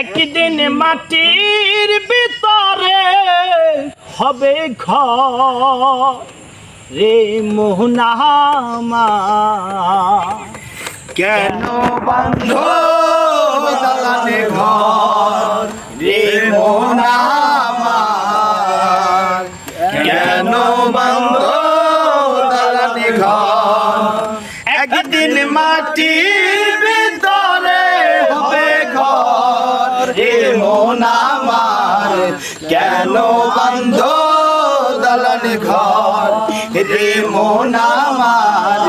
একদিন মাটির ভিতরে হবে ঘর রে মোহনামা। কেন বন্ধ দালানে ঘর রে মন আমার? কেন বন্ধ দালানে ঘর? একদিন মাটির ভিতরে হবে ঘর রে মন আমার। কেন বন্ধ দালানে ঘর রে মন আমার?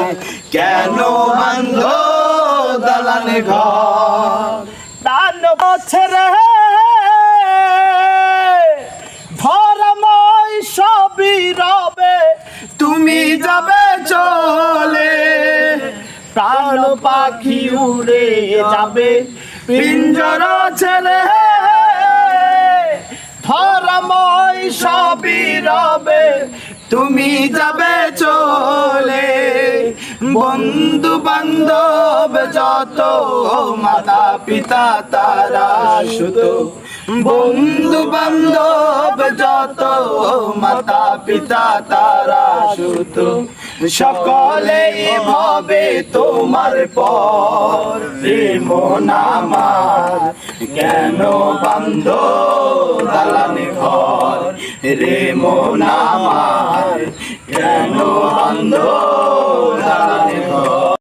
কেন বন্ধ দালানে ঘর? দান বছরে ধর্মই সবই রবে, তুমি যাবে চলে, প্রাণ পাখি উড়ে যাবে পিঞ্জর ছেড়ে। ধর্মই সবই রবে, তুমি যাবে চলে, বন্ধু বান্ধব যত, মাতা পিতা তারা শুধু। বন্ধু বান্ধব যত, মাতা পিতা তারা শুধু। সকলেই ভাবে তোমার পর রে মন আমার। কেন বন্ধ দালানে ঘর রে মন আমার? কেন বন্ধ দালানে ঘর?